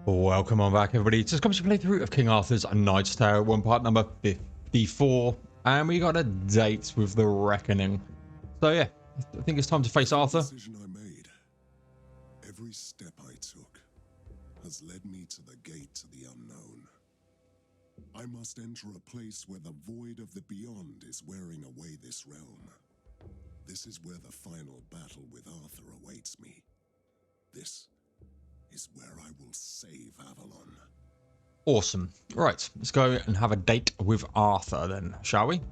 Welcome on back, everybody. Just comes to play through of King Arthur's A Knight's Tale, one part number 54, and we got a date with the Reckoning. So yeah, I think it's time to face Arthur. The decision I made, every step I took, has led me to the gate to the unknown. I must enter a place where the void of the beyond is wearing away this realm. This is where the final battle with Arthur awaits me. This is where I will save Avalon. Awesome. Right, let's go and have a date with Arthur then, shall we?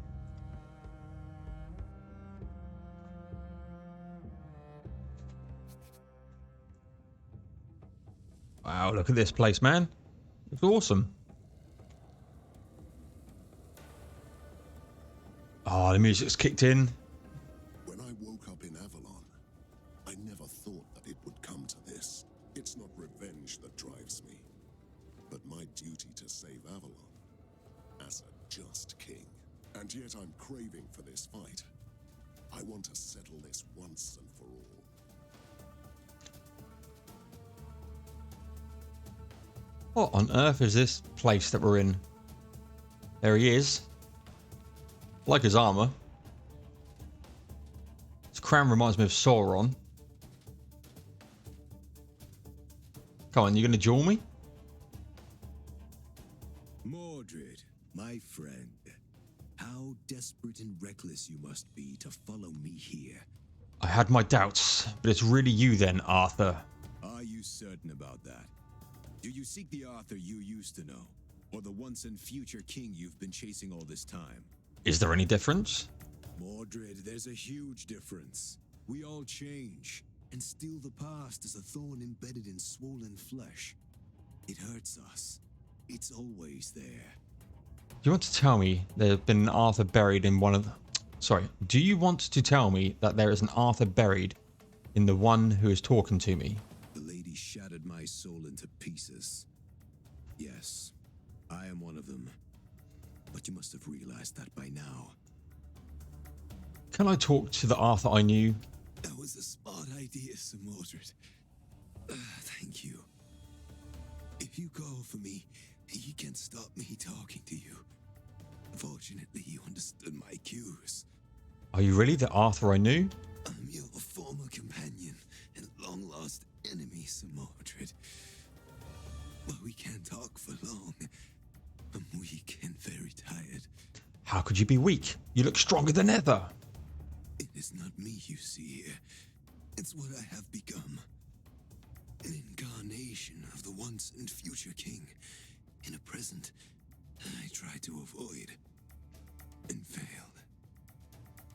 Wow, look at this place, man. It's awesome. Oh, the music's kicked in. When I woke up in Avalon, I never thought that it would come to this. It's not revenge that drives me, but my duty to save Avalon as a just king. And yet I'm craving for this fight. I want to settle this once and for all. What on earth is this place that we're in? There he is. I like his armor. His crown reminds me of Sauron. Come on, you gonna duel me? Mordred, my friend. How desperate and reckless you must be to follow me here. I had my doubts, but it's really you then, Arthur. Are you certain about that? Do you seek the Arthur you used to know, or the once and future king you've been chasing all this time? Is there any difference? Mordred, there's a huge difference. We all change, and still the past is a thorn embedded in swollen flesh. It hurts us. It's always there. Do you want to tell me there's been an Arthur buried in one of the... Sorry, do you want to tell me that there is an Arthur buried in the one who is talking to me? The lady shattered my soul into pieces. Yes, I am one of them. But you must have realized that by now. Can I talk to the Arthur I knew? That was a smart idea, Sir Mordred. Thank you. If you call for me, he can't stop me talking to you. Fortunately, you understood my cues. Are you really the Arthur I knew? I'm your former companion and long-lost enemy, Sir Mordred. But we can't talk for long. I'm weak and very tired. How could you be weak? You look stronger than ever. It is not me you see here. It's what I have become. An incarnation of the once and future king. In a present I tried to avoid and failed.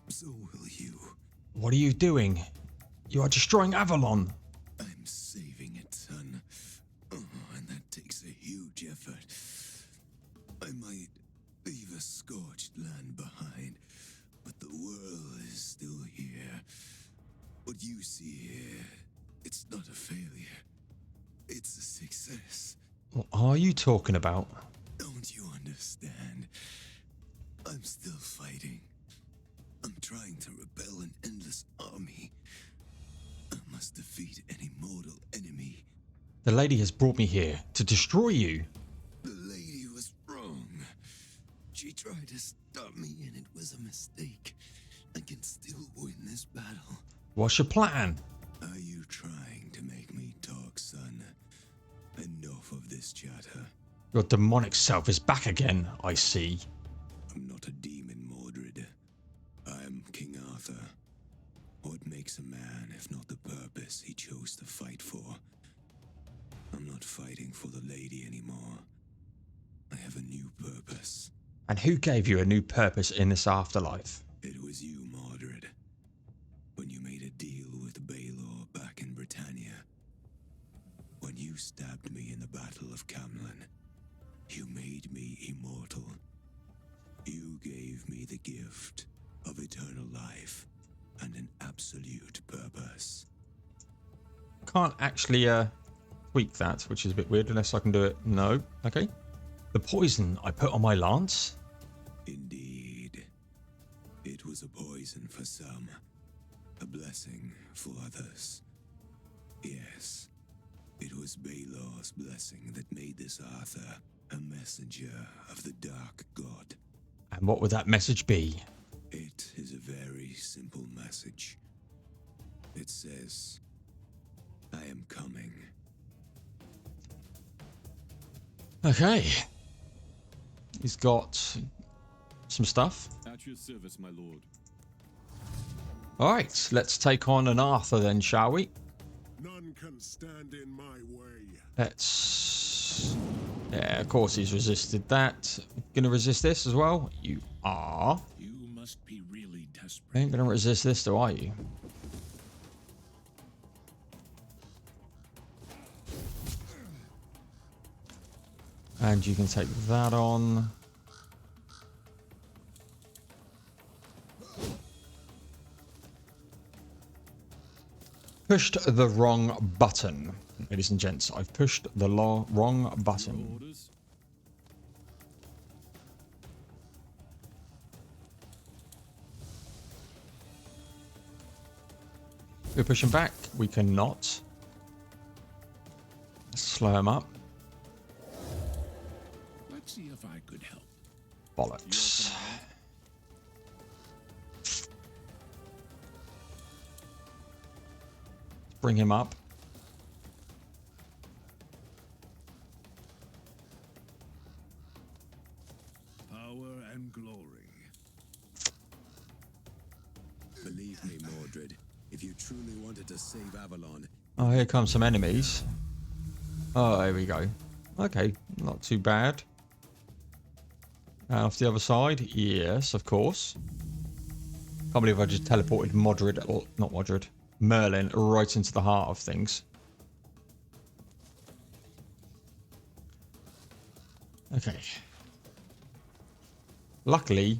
So will you. What are you doing? You are destroying Avalon. I'm saving it, son. Oh, and that takes a huge effort. I might leave a scorched land behind, but the world is still here. What you see here, it's not a failure. It's a success. What are you talking about? Don't you understand? I'm still fighting. I'm trying to rebel an endless army. I must defeat an immortal enemy. The lady has brought me here to destroy you. The lady was wrong. She tried to stop me and it was a mistake. I can still win this battle. What's your plan? Are you trying to make me talk, son? Enough of this chatter. Your demonic self is back again, I see. I'm not a demon, Mordred. I'm King Arthur. What makes a man if not the purpose he chose to fight for? I'm not fighting for the lady anymore. I have a new purpose. And who gave you a new purpose in this afterlife? It was you, Mordred. When you made a deal with Baelor back in Britannia. When you stabbed me in the Battle of Camelot. You made me immortal. You gave me the gift of eternal life and an absolute purpose. Can't actually tweak that, which is a bit weird unless I can do it. No. Okay. The poison I put on my lance? Indeed. It was a poison for some, a blessing for others. Yes, It was Baelor's blessing that made this Arthur a messenger of the Dark God. And what would that message be? It is a very simple message. It says, I am coming. Okay. He's got some stuff. At your service, my lord. Alright, let's take on an Arthur then, shall we? None can stand in my way. Let's... Yeah, of course he's resisted that. Gonna resist this as well? You are. You must be really desperate. Ain't gonna resist this though, are you? And you can take that on. Pushed the wrong button. Ladies and gents, I've pushed the wrong button. Orders? We're pushing back. We cannot. Slow him up. Let's see if I could help. Bollocks. Bring him up. Power and glory. Believe me, Mordred, if you truly wanted to save Avalon, Oh, here come some enemies. Oh, here we go. Okay, not too bad. And off the other side, yes, of course. Can't believe I just teleported Mordred, or not Mordred, Merlin right into the heart of things. Okay. Luckily, he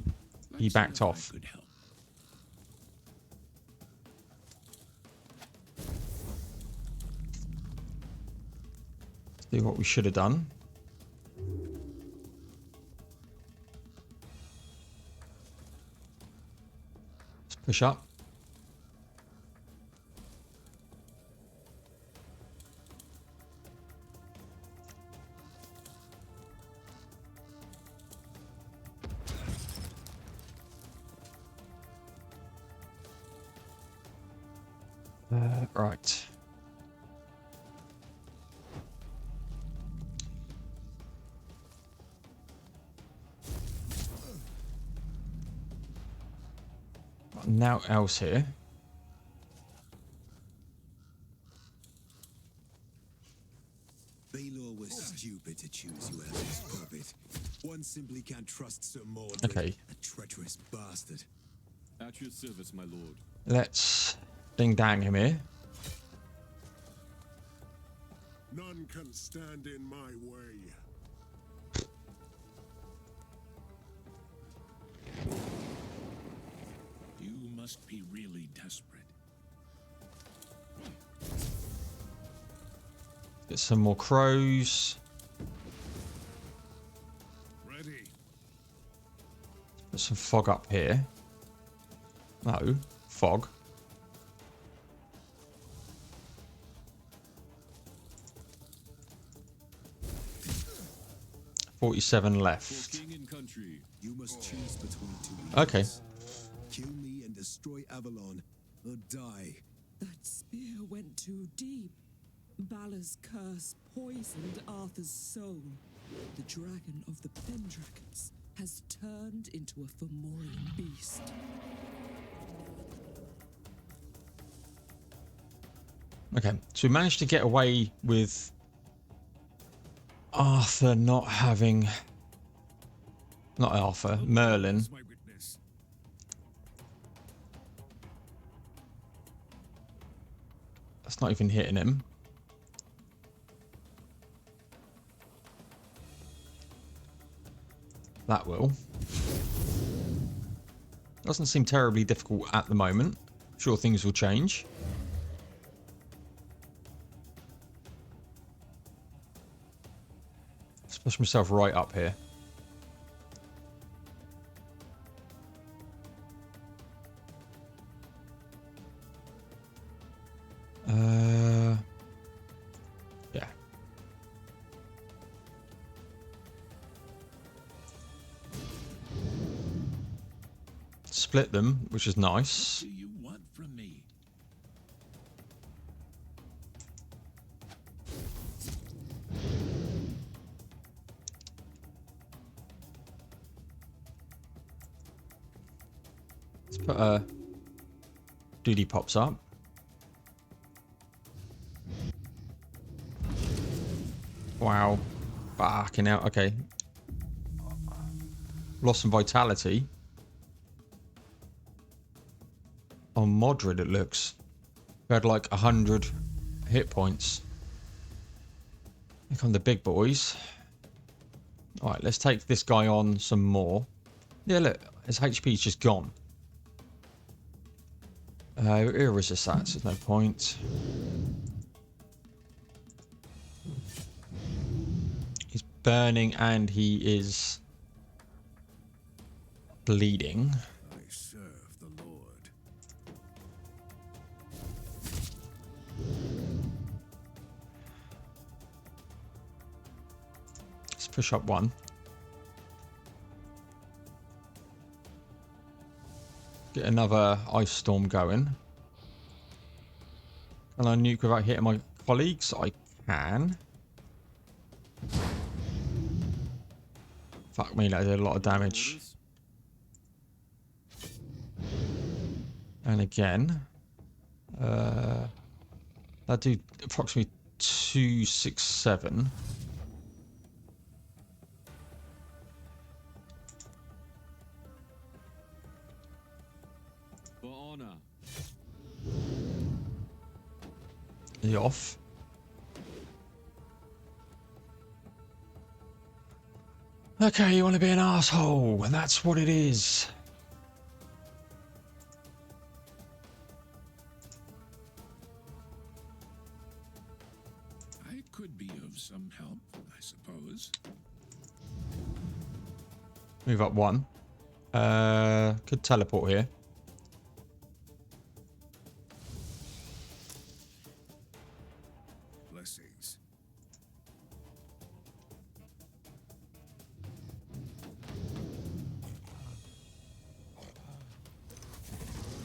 Let's see backed if I off. could help. Do what we should have done. Let's push up. Right. Now else here. Baelor was stupid to choose you as his puppet. One simply can't trust Sir Mordred, Okay. a treacherous bastard. At your service, my lord. Let's ding dang him here. None can stand in my way. You must be really desperate. Get some more crows. Ready. Put some fog up here. No, fog. $47 For left. king and country. You must choose between two Okay. evils. Kill me and destroy Avalon, or die. That spear went too deep. Balor's curse poisoned Arthur's soul. The dragon of the Pendragons has turned into a Fomorian beast. Okay, so we managed to get away with Arthur not having... Not Arthur, Merlin. As my witness. That's not even hitting him. That will. Doesn't seem terribly difficult at the moment. Sure, things will change. Let's push myself right up here. split them, which is nice. Do you want from me? Let's put a duty pops up. Wow. Fucking out. Okay. Lost some vitality. On Mordred, it looks. We had like 100 hit points. Here come the big boys. Alright, let's take this guy on some more. Yeah, look. His HP's just gone. Here is his stats. There's no point. He's burning and he is bleeding. I serve the Lord. Let's push up one. Get another ice storm going. Can I nuke without hitting my colleagues? I can. Fuck me, that did a lot of damage. Orders? And again. That do approximately 267. For honor. He off. Okay, you want to be an asshole, and that's what it is. I could be of some help, I suppose. Move up one. Could teleport here. Blessings.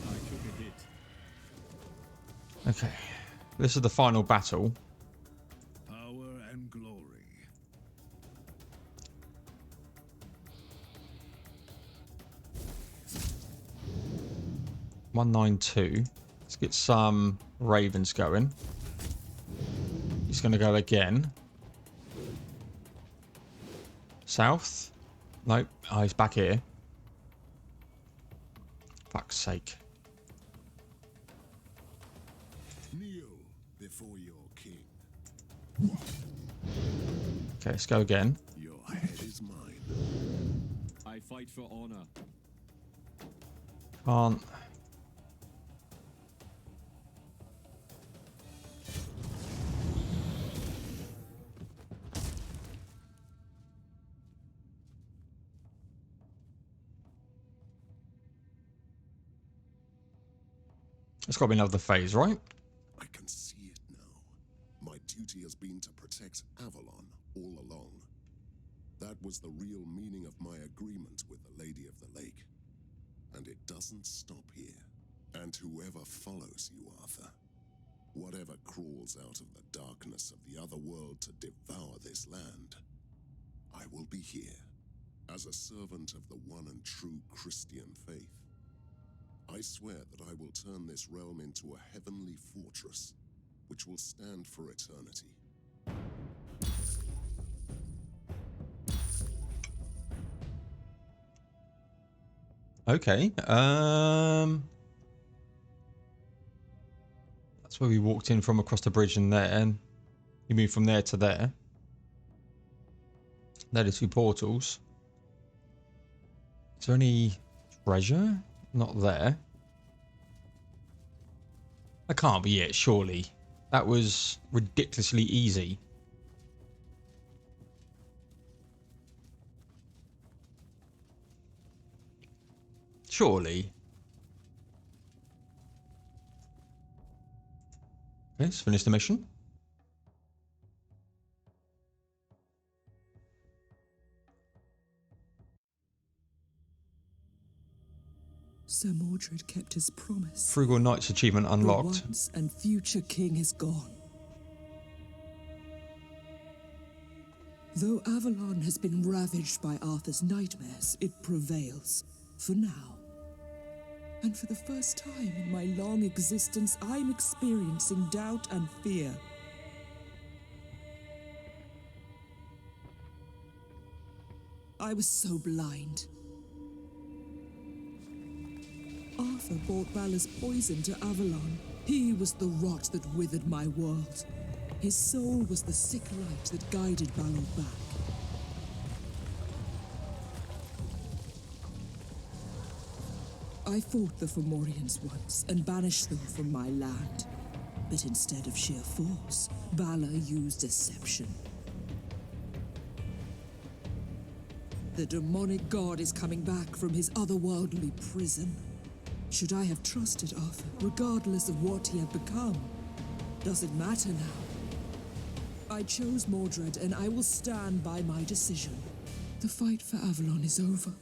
I took a hit. Okay. This is the final battle. Power and glory. 192. Let's get some ravens going. He's going to go again. South? Nope. Oh, he's back here. Fuck's sake. Kneel before your king. Okay, let's go again. Your head is mine. I fight for honor. Can't. It's got to be another phase, right? I can see it now. My duty has been to protect Avalon all along. That was the real meaning of my agreement with the Lady of the Lake. And it doesn't stop here. And whoever follows you, Arthur, whatever crawls out of the darkness of the other world to devour this land, I will be here as a servant of the one and true Christian faith. I swear that I will turn this realm into a heavenly fortress, which will stand for eternity. Okay. That's where we walked in from across the bridge and there, and you move from there to there. There are two portals. Is there any treasure? Not there. That can't be it, surely. That was ridiculously easy. Surely. Okay, let's finish the mission. Sir Mordred kept his promise. Frugal Knight's achievement The unlocked. once and future king is gone. Though Avalon has been ravaged by Arthur's nightmares, it prevails, for now. And for the first time in my long existence, I'm experiencing doubt and fear. I was so blind. Arthur brought Balor's poison to Avalon. He was the rot that withered my world. His soul was the sick light that guided Balor back. I fought the Fomorians once and banished them from my land. But instead of sheer force, Balor used deception. The demonic god is coming back from his otherworldly prison. Should I have trusted Arthur, regardless of what he had become? Does it matter now? I chose Mordred, and I will stand by my decision. The fight for Avalon is over.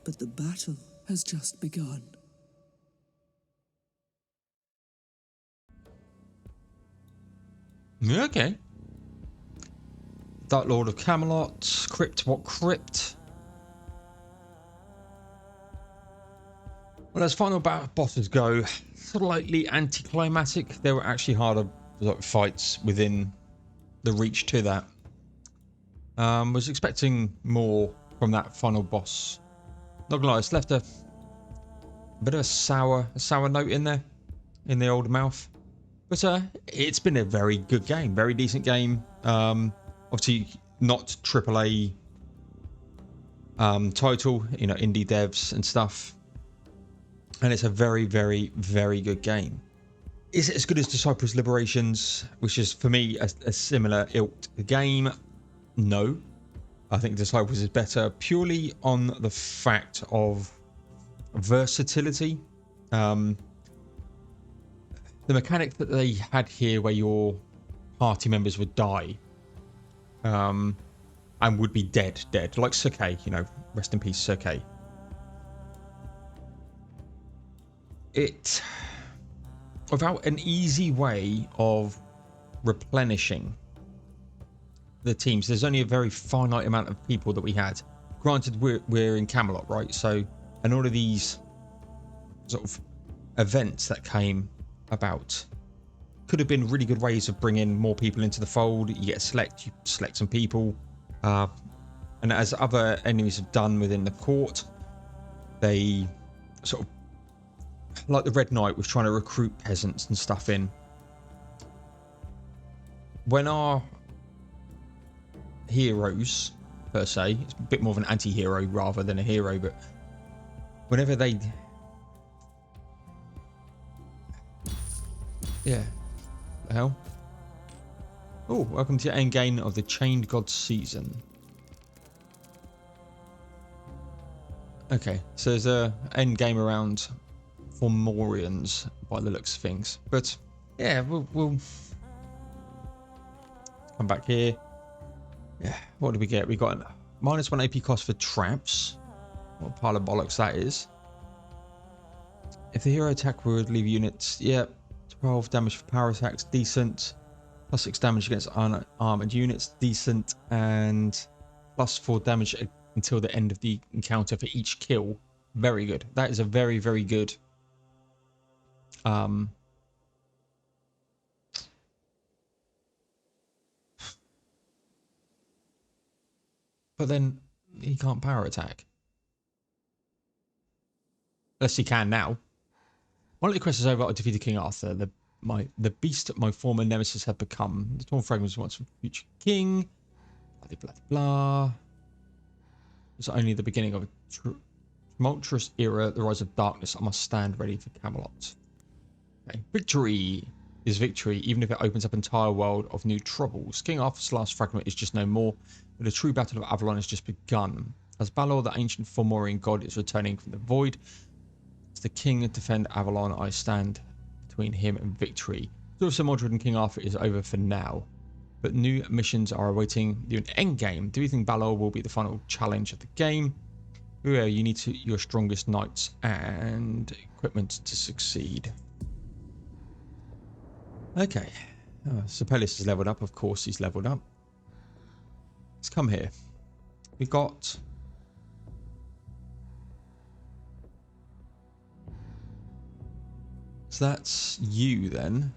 But the battle has just begun. Yeah, okay. Dark Lord of Camelot. Crypt, what crypt? Well, as final bosses go, slightly anticlimactic. There were actually harder fights within the reach to that. Was expecting more from that final boss. Not gonna lie, it's left a bit of a sour note in there, in the old mouth. But it's been a very good game, very decent game. Obviously not AAA title, you know, indie devs and stuff. And it's a very, very, very good game. Is it as good as Disciples Liberations, which is for me a similar ilk game? No. I think Disciples is better purely on the fact of versatility. The mechanic that they had here where your party members would die and would be dead, like Suke, you know, rest in peace, Suke. It, without an easy way of replenishing the teams, there's only a very finite amount of people that we had. Granted, we're in Camelot, right? So, and all of these sort of events that came about could have been really good ways of bringing more people into the fold. You select some people, and as other enemies have done within the court, they sort of, like the Red Knight was trying to recruit peasants and stuff in. When our heroes, per se, it's a bit more of an anti-hero rather than a hero, but whenever they, yeah, the hell. Oh, welcome to the end game of the Chained God season. Okay, so there's a end game around Fomorians by the looks of things, but yeah, we'll come back here. Yeah, what did we get? We got a -1 AP cost for traps. What a pile of bollocks that is. If the hero attack would leave units, yeah, 12 damage for power attacks, decent. +6 damage against unarmored units, decent. And +4 damage until the end of the encounter for each kill. Very good. That is a very, very good but then he can't power attack. Unless he can now. One of the quests is over. I defeated King Arthur. The beast my former nemesis had become. The torn fragments once from future king. Blah blah blah. It's only the beginning of a tumultuous era. The rise of darkness. I must stand ready for Camelot. Okay. Victory is victory, even if it opens up an entire world of new troubles. King Arthur's last fragment is just no more, but the true battle of Avalon has just begun. As Balor, the ancient Fomorian god, is returning from the void, as the king defend Avalon, I stand between him and victory. The story of Sir Mordred and King Arthur is over for now, but new missions are awaiting the endgame. Do you think Balor will be the final challenge of the game? Where you need to your strongest knights and equipment to succeed. Okay. Sepelius is leveled up. Of course he's leveled up. Let's come here. We got... So that's you then.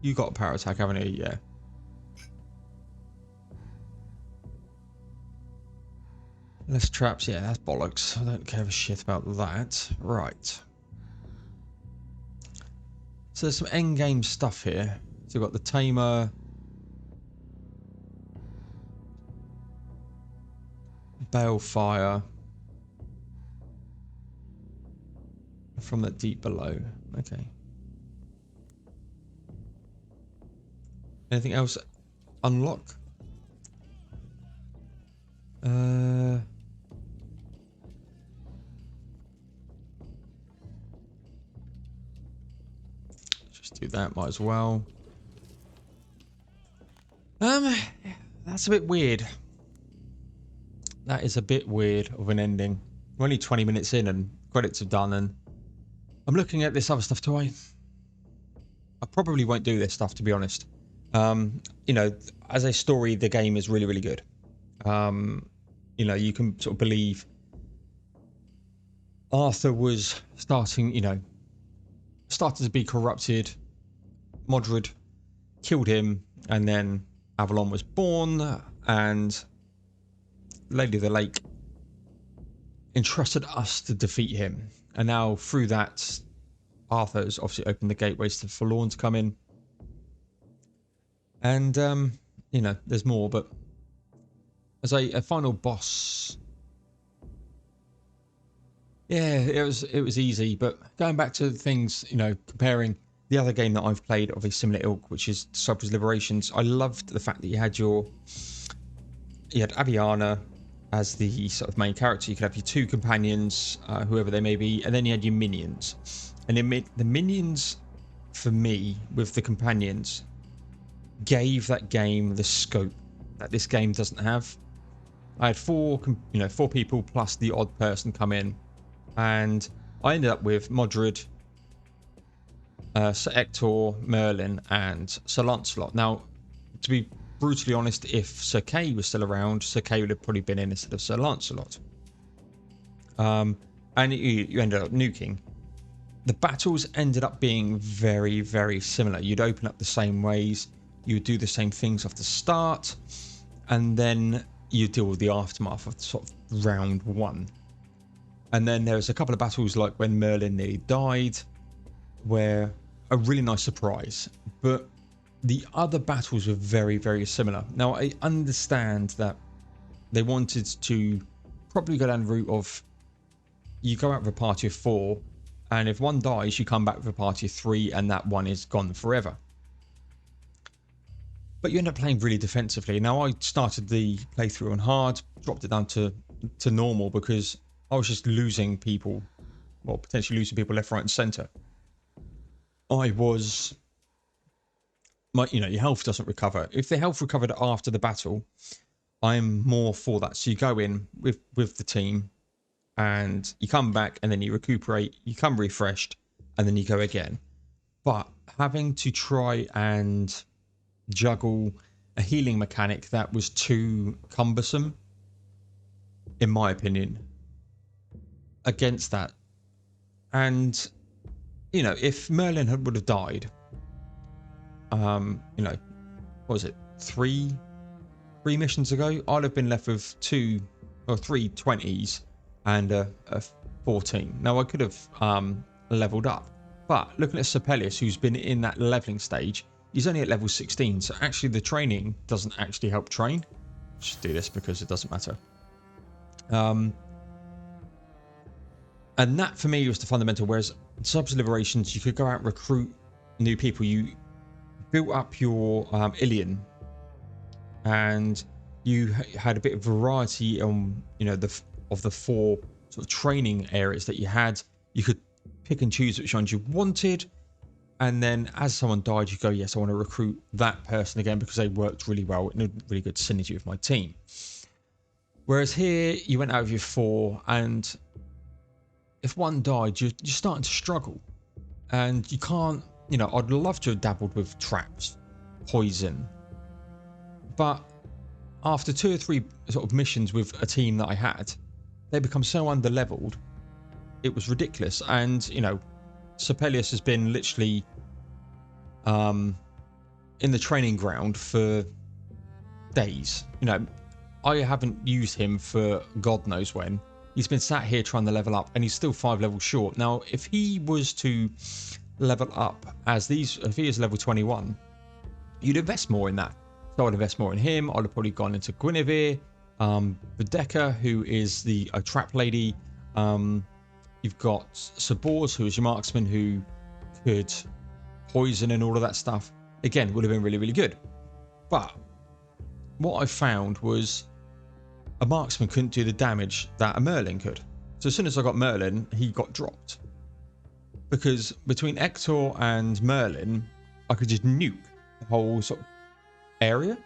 You got a power attack, haven't you? Yeah. Less traps, yeah, that's bollocks. I don't care a shit about that. Right. So there's some end game stuff here. So we've got the Tamer. Balefire. From the deep below. Okay. Anything else unlock? Just do that, might as well. That's a bit weird. That is a bit weird of an ending. We're only 20 minutes in and credits are done, and I'm looking at this other stuff. I probably won't do this stuff, to be honest. You know, as a story, the game is really, really good. You know, you can sort of believe Arthur was started to be corrupted. Mordred killed him, and then Avalon was born, and Lady of the Lake entrusted us to defeat him. And now through that, Arthur's obviously opened the gateways to Forlorn to come in. And, you know, there's more, but as a final boss, yeah, it was easy. But going back to things, you know, comparing the other game that I've played of a similar ilk, which is Cyprus Liberations, I loved the fact that you had Aviana as the sort of main character. You could have your two companions, whoever they may be, and then you had your minions. And the minions, for me, with the companions, gave that game the scope that this game doesn't have. I had four people plus the odd person come in, and I ended up with Mordred, Sir Ector, Merlin, and Sir Lancelot. Now, to be brutally honest, if Sir Kay was still around, Sir Kay would have probably been in instead of Sir Lancelot. And you ended up nuking. The battles ended up being very, very similar. You'd open up the same ways, you would do the same things off the start, and then you deal with the aftermath of sort of round one. And then there was a couple of battles like when Merlin nearly died, where a really nice surprise. But the other battles were very, very similar. Now, I understand that they wanted to probably go down the route of you go out with a party of 4, and if one dies, you come back with a party of 3, and that one is gone forever. But you end up playing really defensively. Now, I started the playthrough on hard, dropped it down to normal because I was just losing people, well, potentially losing people left, right, and centre. Your health doesn't recover. If the health recovered after the battle, I'm more for that. So you go in with the team, and you come back, and then you recuperate, you come refreshed, and then you go again. But having to try and juggle a healing mechanic that was too cumbersome, in my opinion, against that. And, you know, if Merlin would have died, you know, what was it, three missions ago, I'd have been left with 2 or 3 20s and a 14. Now, I could have leveled up, but looking at Sepelius, who's been in that leveling stage, he's only at level 16, so actually the training doesn't actually help train. Just do this because it doesn't matter. And that for me was the fundamental, whereas Cyprus Liberations, you could go out and recruit new people. You built up your Ilion, and you had a bit of variety on, you know, of the 4 sort of training areas that you had. You could pick and choose which ones you wanted, And then as someone died, you go, yes, I want to recruit that person again because they worked really well in a really good synergy with my team. Whereas here, you went out of your 4, and if one died, you're starting to struggle. And you can't, you know, I'd love to have dabbled with traps, poison. But after 2 or 3 sort of missions with a team that I had, they become so underleveled, it was ridiculous. And, you know, Sir Pelias has been literally in the training ground for days. You know, I haven't used him for God knows when. He's been sat here trying to level up, and he's still 5 levels short. Now, if he was to level up if he is level 21, you'd invest more in that. So I'd invest more in him. I'd have probably gone into Guinevere, Rebecca, who is a trap lady. You've got Sir Bors, who is your marksman, who could poison and all of that stuff. Again, would have been really, really good. But what I found was a marksman couldn't do the damage that a Merlin could. So as soon as I got Merlin, he got dropped. Because between Hector and Merlin, I could just nuke the whole sort of area.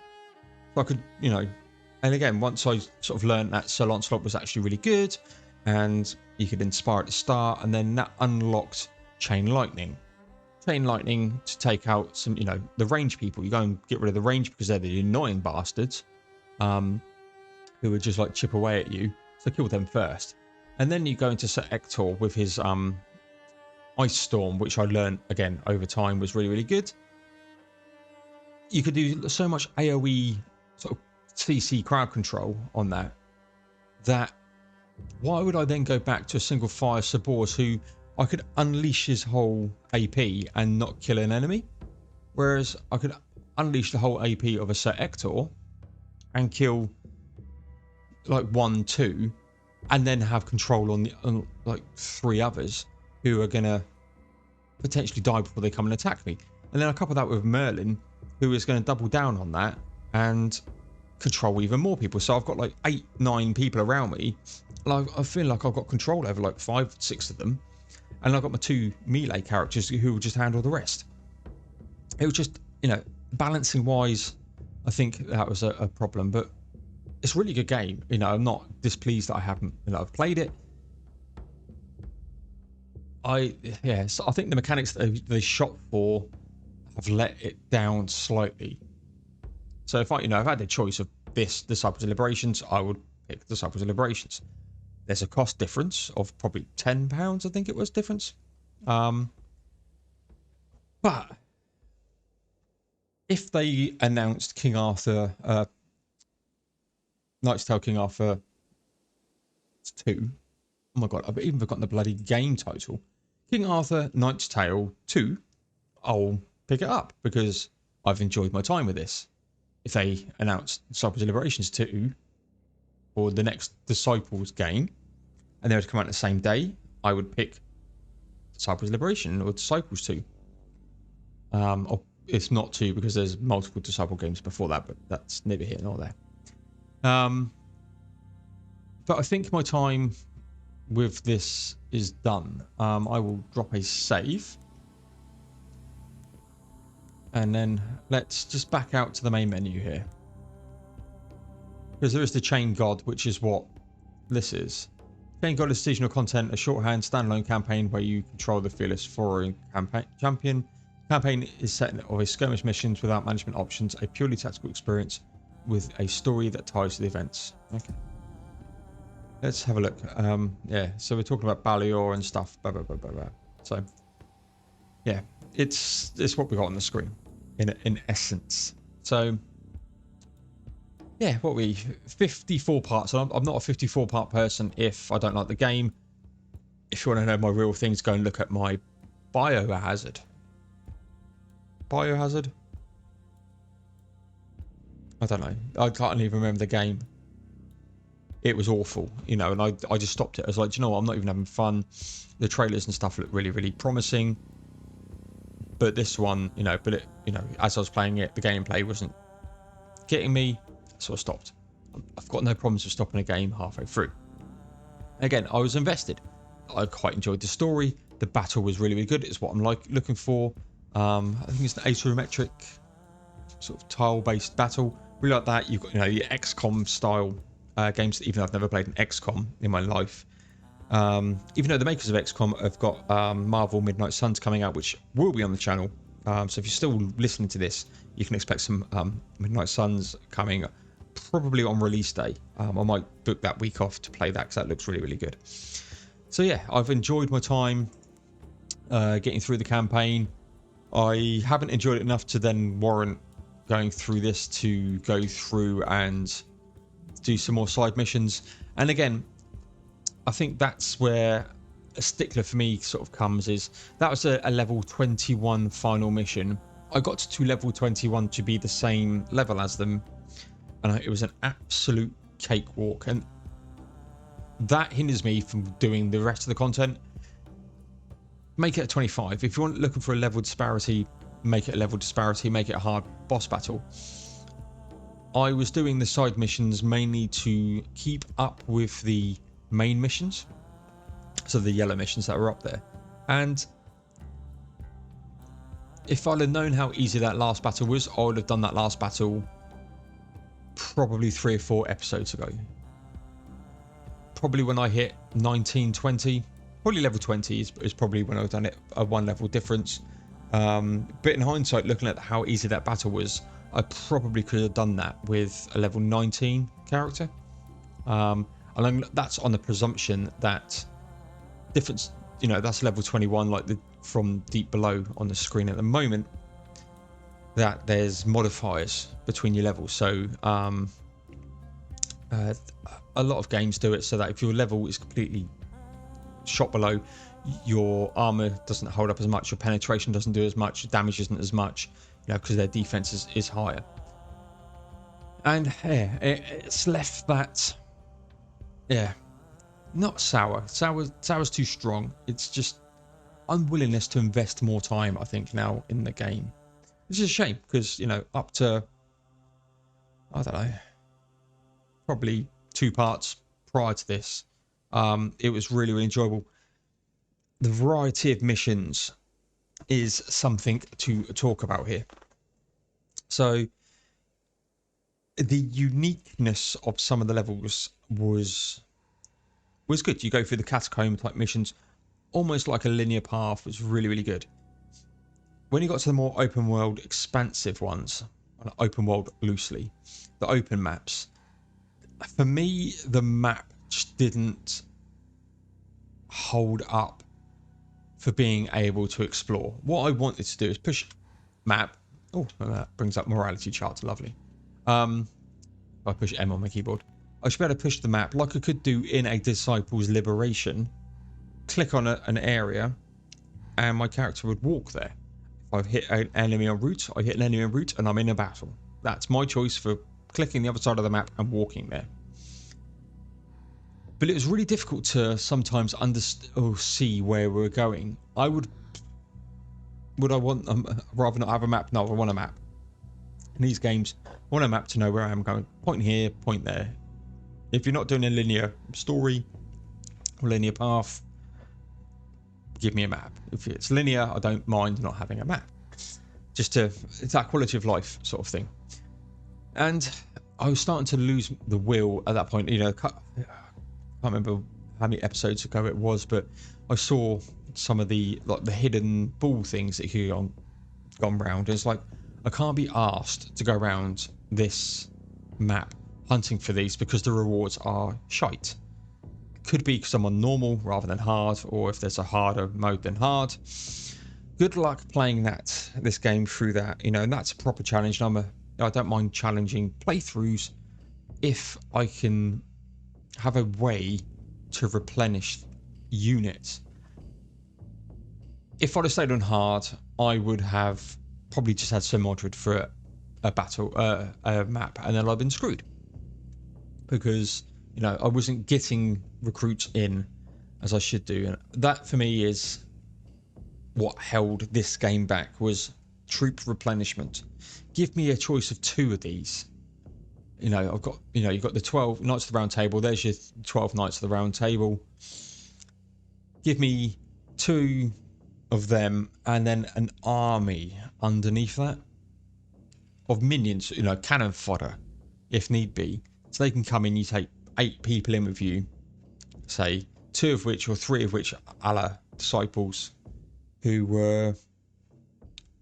So I could, you know, and again, once I sort of learned that Sir Lancelot was actually really good, and you could inspire at the start, and then that unlocked Chain Lightning. Chain Lightning to take out some, you know, the range people. You go and get rid of the range because they're the annoying bastards, who would just like chip away at you. So kill them first. And then you go into Sir Hector with his Ice Storm, which I learned again over time was really, really good. You could do so much AoE sort of CC crowd control on that why would I then go back to a single fire Sir Bors who I could unleash his whole AP and not kill an enemy, whereas I could unleash the whole AP of a Sir Hector and kill like 1, 2, and then have control on like 3 others who are gonna potentially die before they come and attack me. And then I couple that with Merlin, who is going to double down on that and control even more people. So I've got like 8, 9 people around me. Like I feel like I've got control over like 5, 6 of them, and I've got my 2 melee characters who will just handle the rest. It was just, you know, balancing wise, I think that was a problem. But it's a really good game. You know, I'm not displeased that I haven't, you know, I've played it. So I think the mechanics that they shot for have let it down slightly. So if I had the choice of Disciples of Liberations, I would pick Disciples of Liberations. There's a cost difference of probably £10, I think it was difference. But if they announced King Arthur, Knight's Tale King Arthur 2, oh my god, I've even forgotten the bloody game title. King Arthur Knight's Tale 2, I'll pick it up because I've enjoyed my time with this. If they announced Disciples of Liberations 2 or the next Disciples game and they would come out the same day, I would pick Disciples of Liberation or Disciples 2. Or it's not 2 because there's multiple Disciple games before that, but that's neither here nor there. But I think my time with this is done. I will drop a save. And then let's just back out to the main menu here. Because there is the Chain God, which is what this is. Chain God is seasonal content, a shorthand standalone campaign where you control the fearless foreign champion. Campaign is set of a skirmish missions without management options, a purely tactical experience with a story that ties to the events. Okay. Let's have a look. Yeah, so we're talking about Balior and stuff. Blah, blah, blah, blah, blah. So, yeah, it's what we got on the screen in essence. So, yeah, what we 54 parts. I'm not a 54 part person if I don't like the game. If you want to know my real things, go and look at my Biohazard. Biohazard? I don't know. I can't even remember the game. It was awful, you know, and I just stopped it. I was like, do you know what? I'm not even having fun. The trailers and stuff look really, really promising. But this one, you know, as I was playing it, the gameplay wasn't getting me, so I stopped. I've got no problems with stopping a game halfway through. Again, I was invested. I quite enjoyed the story. The battle was really, really good. It's what I'm looking for. I think it's an asymmetric sort of tile-based battle. Really like that. You've got, your XCOM style games, even though I've never played an XCOM in my life. Even though the makers of XCOM have got Marvel Midnight Suns coming out, which will be on the channel. So if you're still listening to this, you can expect some Midnight Suns coming probably on release day. I might book that week off to play that because that looks really, really good. So yeah, I've enjoyed my time getting through the campaign. I haven't enjoyed it enough to then warrant going through this to go through and do some more side missions. And again, I think that's where a stickler for me sort of comes, is that was a level 21 final mission. I got to level 21 to be the same level as them, and it was an absolute cakewalk, and that hinders me from doing the rest of the content. Make it a 25. If you want looking for a level disparity, make it a level disparity, make it a hard boss battle. I was doing the side missions mainly to keep up with the main missions, so the yellow missions that were up there. And if I'd have known how easy that last battle was, I would have done that last battle probably 3 or 4 episodes ago. Probably when I hit 19, 20, probably level 20 is probably when I've done it, a 1 level difference. But in hindsight, looking at how easy that battle was, I probably could have done that with a level 19 character. And that's on the presumption that difference, that's level 21, like from deep below on the screen at the moment, that there's modifiers between your levels. So a lot of games do it so that if your level is completely shot below, your armor doesn't hold up as much, your penetration doesn't do as much, damage isn't as much, because their defense is higher. And it's left that, not sour. Sour's too strong. It's just unwillingness to invest more time, I think, now in the game. Which is a shame, because, up to, I don't know, probably 2 parts prior to this, it was really, really enjoyable. The variety of missions is something to talk about here. So the uniqueness of some of the levels was good. You go through the catacomb type missions, almost like a linear path, was really, really good. When you got to the more open world, expansive ones, open world loosely, the open maps, for me, the map just didn't hold up for being able to explore. What I wanted to do is push map. Oh, that brings up morality charts, lovely. I push M on my keyboard. I should be able to push the map like I could do in a Disciples Liberation. Click on an area, and my character would walk there. If I hit an enemy en route, I hit an enemy en route, and I'm in a battle. That's my choice for clicking the other side of the map and walking there. But it was really difficult to sometimes see where we're going. Would I want rather not have a map? No, I want a map. In these games, I want a map to know where I am going. Point here, point there. If you're not doing a linear story or linear path, give me a map. If it's linear, I don't mind not having a map. It's that quality of life sort of thing. And I was starting to lose the will at that point. I can't remember how many episodes ago it was, but I saw some of the hidden ball things that he gone round. It's like, I can't be asked to go around this map hunting for these because the rewards are shite. Could be because I'm on normal rather than hard, or if there's a harder mode than hard. Good luck playing this game through that, and that's a proper challenge. And I don't mind challenging playthroughs if I can have a way to replenish units. If I'd have stayed on hard, I would have probably just had Sir Mordred for a battle, a map, and then I'd been screwed. Because, I wasn't getting recruits in as I should do. And that, for me, is what held this game back, was troop replenishment. Give me a choice of 2 of these. I've got, you've got the 12 Knights of the Round Table. There's your 12 Knights of the Round Table. Give me 2 of them, and then an army underneath that of minions, you know, cannon fodder, if need be. So they can come in, you take 8 people in with you, say 2 of which or 3 of which Allah disciples who were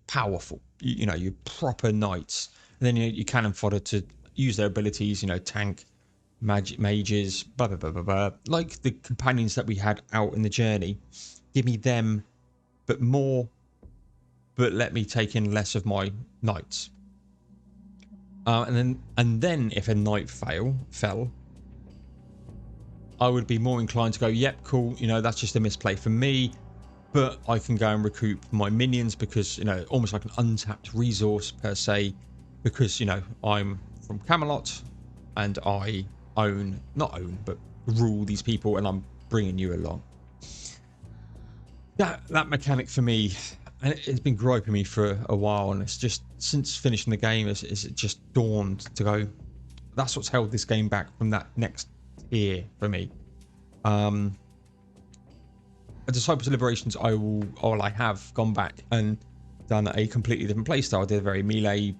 powerful, you know, your proper knights. And then you cannon fodder to use their abilities, you know, tank, mages, blah, blah, blah, blah, blah. Like the companions that we had out in the journey. Give me them, but more, but let me take in less of my knights. And then if a knight fell, I would be more inclined to go, yep, cool, you know, that's just a misplay for me, but I can go and recoup my minions because, you know, almost like an untapped resource per se, because, you know, I'm from Camelot and I but rule these people, and I'm bringing you along. That mechanic for me, and it's been griping me for a while, and it's just since finishing the game, it just dawned to go, that's what's held this game back from that next tier for me. Disciples of Liberations, I have gone back and done a completely different playstyle. I did a very melee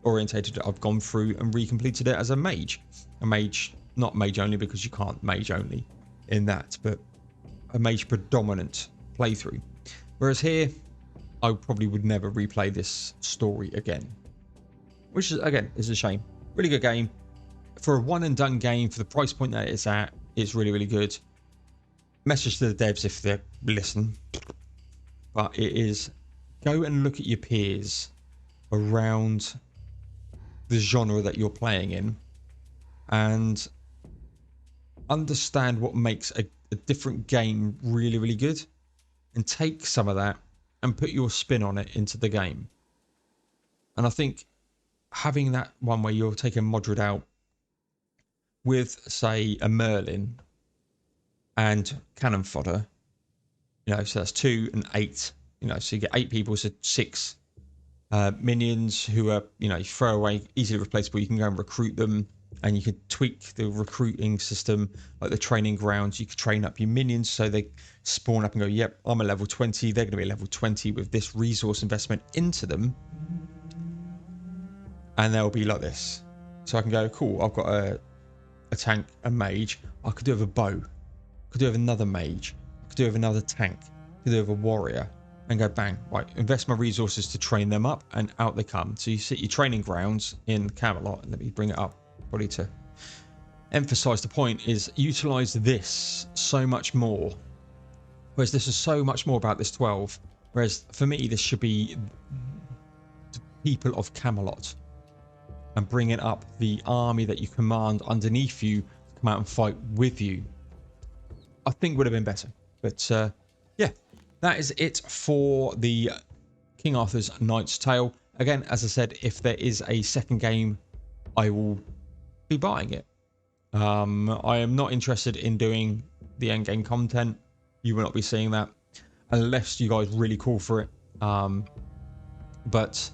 orientated. I've gone through and recompleted it as a mage. A mage, not mage only because you can't mage only in that, but a mage predominant playthrough. Whereas here, I probably would never replay this story again, which is, again, is a shame. Really good game for a one and done game for the price point that it's at. It's really, really good. Message to the devs if they listen, but it is, go and look at your peers around the genre that you're playing in and understand what makes a different game really, really good, and take some of that and put your spin on it into the game. And I think having that one where you're taking Mordred out with, say, a Merlin and cannon fodder, you know, so that's 2 and 8, you know, so you get 8 people, so 6 minions who are, you know, you throw away, easily replaceable. You can go and recruit them, and you can tweak the recruiting system, like the training grounds. You can train up your minions so they spawn up and go, yep, I'm a level 20, they're going to be a level 20 with this resource investment into them, and they'll be like this. So I can go, cool, I've got a tank, a mage, I could do with a bow, could do with another mage, could do with another tank, could do with a warrior, and go bang, right, invest my resources to train them up, and out they come. So you sit your training grounds in Camelot, and let me bring it up probably to emphasize the point, is utilize this so much more, whereas this is so much more about this 12, whereas for me this should be the people of Camelot, and bringing up the army that you command underneath you to come out and fight with you, I think would have been better. But yeah, that is it for the King Arthur's Knight's Tale. Again, as I said, if there is a second game, I will be buying it. I am not interested in doing the end game content. You will not be seeing that unless you guys really call for it. But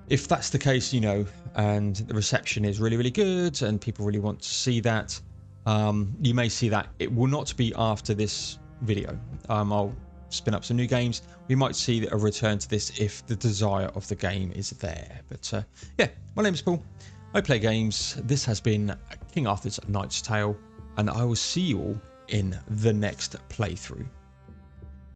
if that's the case, you know, and the reception is really, really good and people really want to see that, you may see that. It will not be after this video. I'll spin up some new games. We might see a return to this if the desire of the game is there. But yeah, my name is Paul. I play games. This has been King Arthur's Knight's Tale, and I will see you all in the next playthrough.